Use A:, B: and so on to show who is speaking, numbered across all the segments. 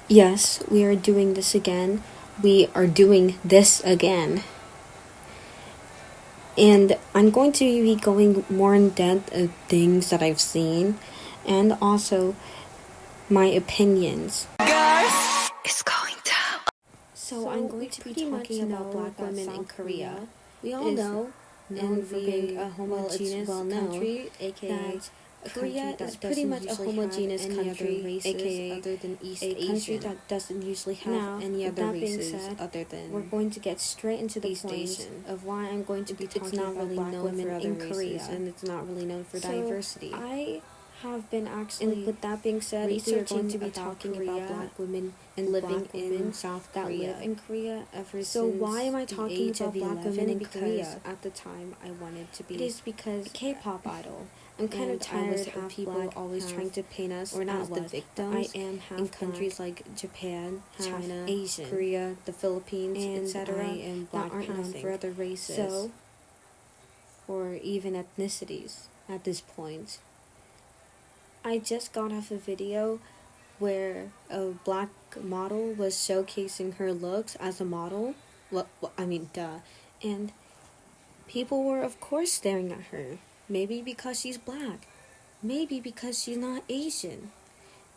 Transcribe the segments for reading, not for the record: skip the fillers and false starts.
A: Yes, we are doing this again. We are doing this again. And I'm going to be going more in depth of things that I've seen and also my opinions.
B: Guys, it's going down.
A: So I'm going to be talking about black women in Korea. We all know, known for being a homogeneous country, aka Korea is pretty much a homogeneous country, aka other than East Asian. Country that doesn't usually have any other races other than we're going to get straight into the East Asian of why I'm going to be talking about black women in Korea, and it's not really known for diversity. I have been actually, and with that being said, we're going to be talking about black women and living in South Korea. That live in Korea ever since. So why am I talking about black women in Korea? At the time, I wanted to be. It is because K-pop idol. I'm kind of tired of people always trying to paint us as the victims. I am half in countries like Japan, China, Asia, Korea, the Philippines, etc. and that aren't known for other races, so, or even ethnicities at this point. I just got off a video where a black model was showcasing her looks as a model. And people were, of course, staring at her. Maybe because she's black. Maybe because she's not Asian.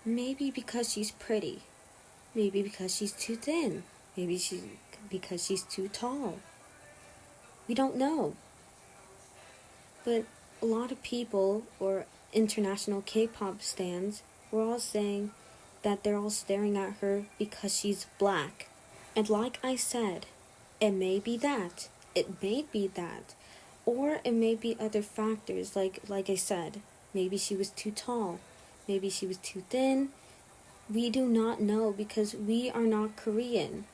A: Maybe because she's pretty. Maybe because she's too thin. Maybe because she's too tall. We don't know. But a lot of people, or international K-pop stans, were all saying that they're all staring at her because she's black. And like I said, it may be that. It may be that. Or it may be other factors, like I said. Maybe she was too tall. Maybe she was too thin. We do not know because we are not Korean.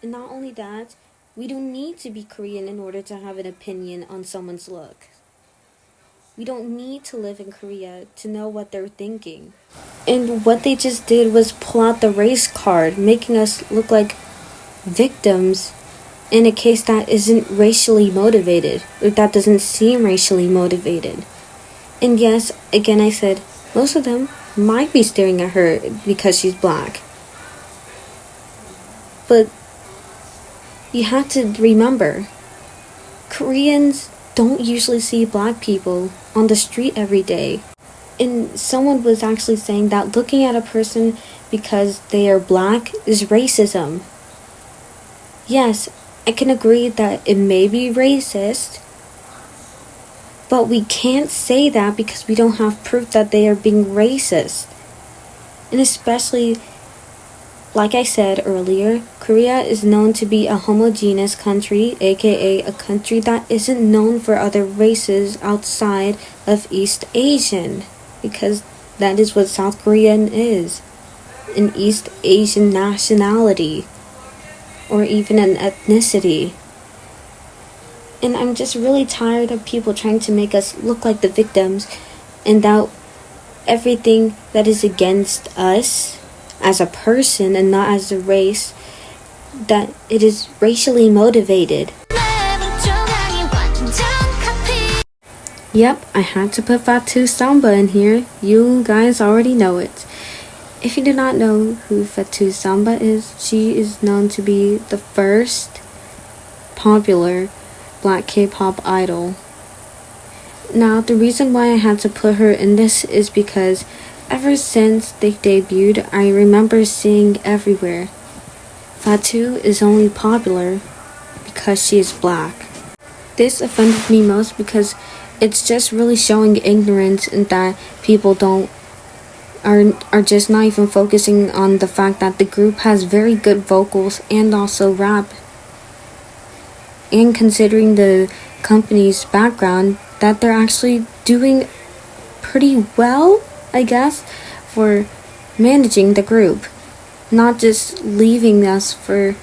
A: And not only that, we don't need to be Korean in order to have an opinion on someone's look. We don't need to live in Korea to know what they're thinking. And what they just did was pull out the race card, making us look like victims in a case that isn't racially motivated, or that doesn't seem racially motivated. And yes, again I said, most of them might be staring at her because she's black. But you have to remember, Koreans don't usually see black people on the street every day. And someone was actually saying that looking at a person because they are black is racism. Yes, I can agree that it may be racist, but we can't say that because we don't have proof that they are being racist. And especially, like I said earlier, Korea is known to be a homogeneous country, aka a country that isn't known for other races outside of East Asian, because that is what South Korean is, an East Asian nationality, or even an ethnicity. And I'm just really tired of people trying to make us look like the victims and doubt everything that is against us as a person and not as a race, that it is racially motivated. Yep, I had to put Fatu Samba in here. You guys already know it. If you do not know who Fatu Samba is, she is known to be the first popular black K-pop idol. Now, the reason why I had to put her in this is because ever since they debuted, I remember seeing everywhere, Fatu is only popular because she is black. This offended me most because it's just really showing ignorance and that people are just not even focusing on the fact that the group has very good vocals and also rap. And considering the company's background, that they're actually doing pretty well, I guess, for managing the group. Not just leaving us for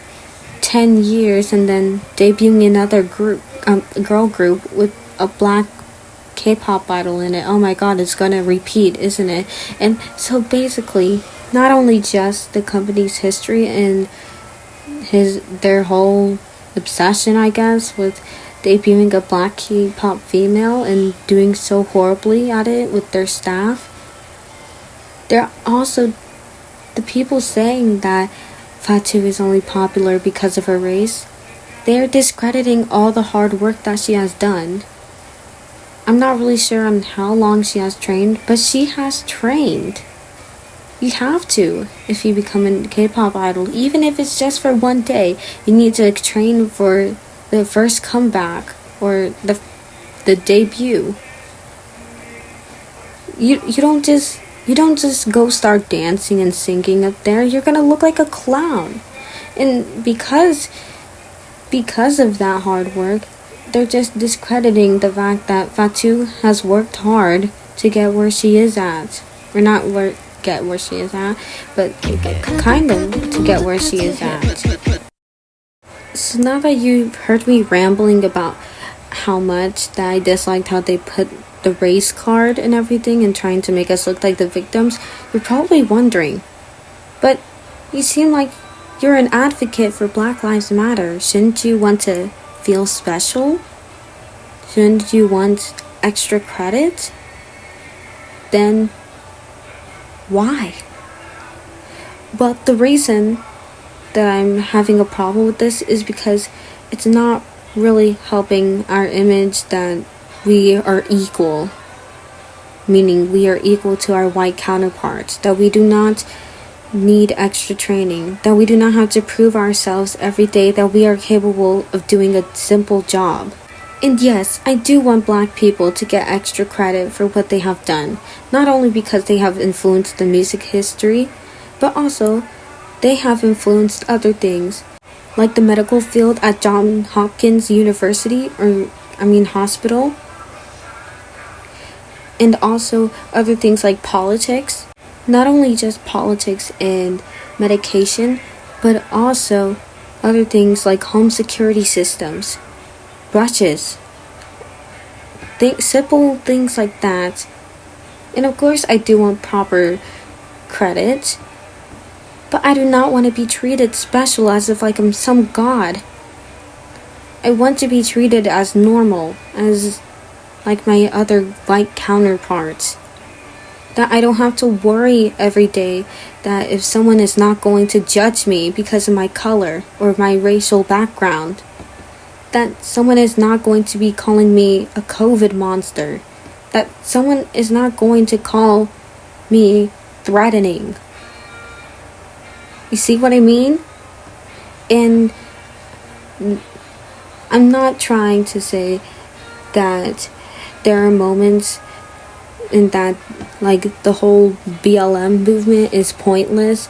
A: 10 years and then debuting another group, girl group with a black K-pop idol in it. Oh my god, it's gonna repeat, isn't it? And so basically, not only just the company's history and their whole obsession, I guess, with debuting a black K-pop female and doing so horribly at it with their staff, they're also the people saying that Fatu is only popular because of her race, they are discrediting all the hard work that she has done. I'm not really sure on how long she has trained, but she has trained. You have to if you become a K-pop idol, even if it's just for one day. You need to train for the first comeback or the debut. You don't just go start dancing and singing up there. You're gonna look like a clown. And because of that hard work, they're just discrediting the fact that Fatu has worked hard to get where she is at. Or not get where she is at, but kind of to get where she is at. So now that you've heard me rambling about how much that I disliked how they put the race card and everything and trying to make us look like the victims, you're probably wondering, but you seem like you're an advocate for Black Lives Matter. Shouldn't you want to feel special? Shouldn't you want extra credit? Then why? Well, the reason that I'm having a problem with this is because it's not really helping our image that we are equal, meaning we are equal to our white counterparts, that we do not need extra training, that we do not have to prove ourselves every day that we are capable of doing a simple job. And yes, I do want Black people to get extra credit for what they have done, not only because they have influenced the music history, but also they have influenced other things, like the medical field at Johns Hopkins University, hospital, and also other things like politics. Not only just politics and medication, but also other things like home security systems, brushes, simple things like that. And of course, I do want proper credit, but I do not want to be treated special as if like I'm some god. I want to be treated as normal, as like my other white counterparts. That I don't have to worry every day that if someone is not going to judge me because of my color or my racial background, that someone is not going to be calling me a COVID monster, that someone is not going to call me threatening. You see what I mean? And I'm not trying to say that there are moments in that like the whole BLM movement is pointless,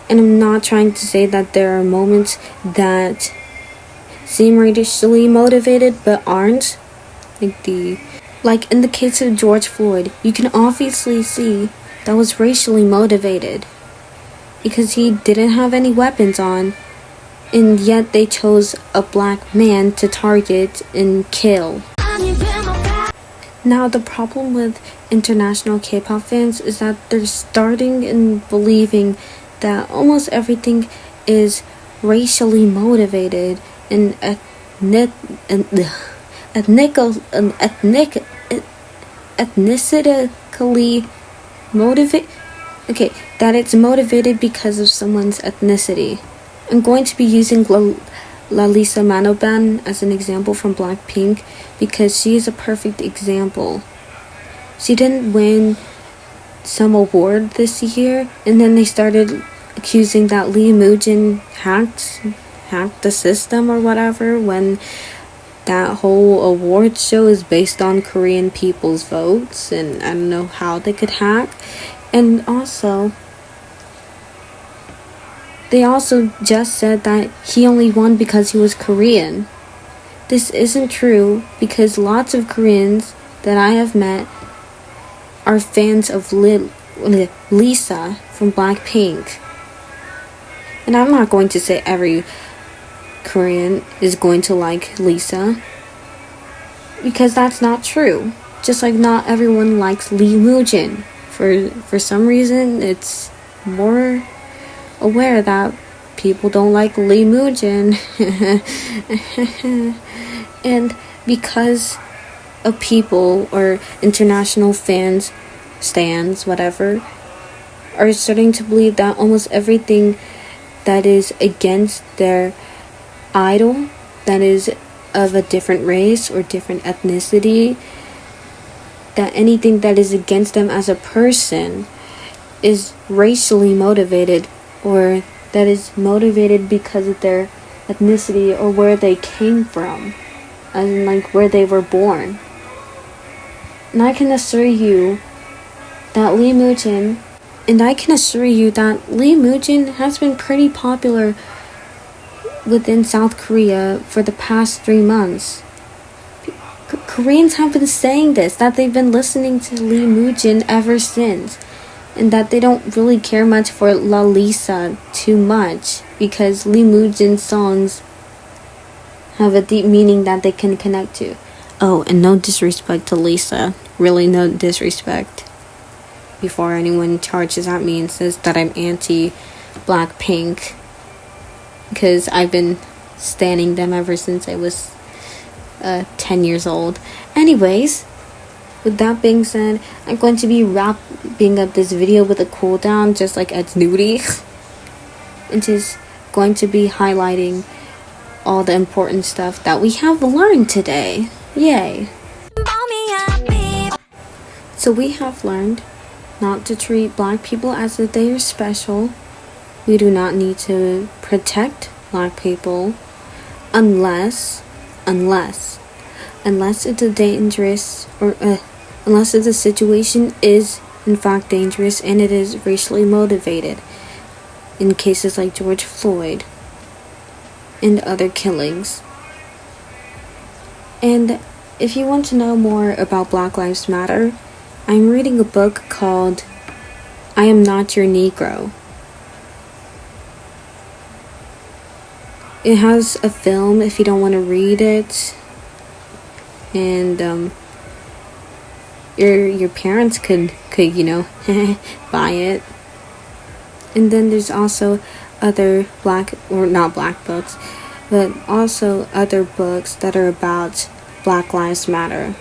A: and I'm not trying to say that there are moments that seem racially motivated but aren't, like in the case of George Floyd. You can obviously see that was racially motivated because he didn't have any weapons on, and yet they chose a Black man to target and kill. Now, the problem with international K-pop fans is that they're starting and believing that almost everything is racially motivated and ethnically motivated. Okay, that it's motivated because of someone's ethnicity. I'm going to be using Lalisa Manoban as an example from Blackpink because she is a perfect example. She didn't win some award this year, and then they started accusing that Lee Moojin hacked the system or whatever, when that whole award show is based on Korean people's votes, and I don't know how they could hack. And also, they also just said that he only won because he was Korean. This isn't true because lots of Koreans that I have met are fans of Lisa from Blackpink. And I'm not going to say every Korean is going to like Lisa, because that's not true. Just like not everyone likes Lee Moojin. For some reason, it's more aware that people don't like Lee Moojin. And because of people or international fans, stans, whatever, are starting to believe that almost everything that is against their idol, that is of a different race or different ethnicity, that anything that is against them as a person is racially motivated, or that is motivated because of their ethnicity or where they came from, as in like where they were born. And I can assure you that Lee Moojin has been pretty popular within South Korea for the past 3 months. Koreans have been saying this, that they've been listening to Lee Moojin ever since, and that they don't really care much for La Lisa too much, because Lee Moojin's songs have a deep meaning that they can connect to. Oh, and no disrespect to Lisa. Really no disrespect. Before anyone charges at me and says that I'm anti-Blackpink, because I've been standing them ever since I was 10 years old. Anyways, with that being said, I'm going to be wrapping up this video with a cooldown, just like Ed's nudie. And just going to be highlighting all the important stuff that we have learned today. Yay! So we have learned not to treat Black people as if they are special. We do not need to protect Black people unless it's a dangerous, or unless the situation is in fact dangerous and it is racially motivated, in cases like George Floyd and other killings. And if you want to know more about Black Lives Matter, I'm reading a book called I Am Not Your Negro. It has a film if you don't want to read it, and your parents could buy it. And then there's also other not black books, but also other books that are about Black Lives Matter,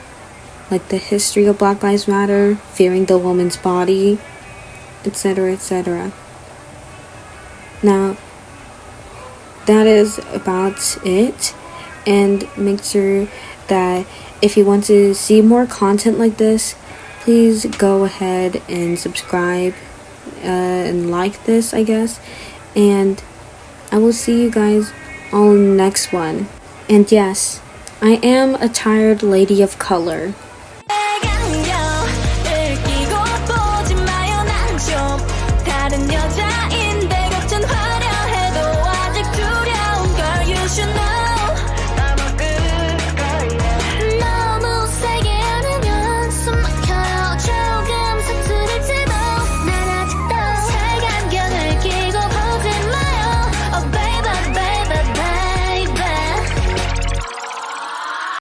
A: like the history of Black Lives Matter, fearing the woman's body, etc., etc. Now, that is about it, and make sure that if you want to see more content like this, please go ahead and subscribe and like this, I guess, and I will see you guys on the next one. And yes, I am a tired lady of color.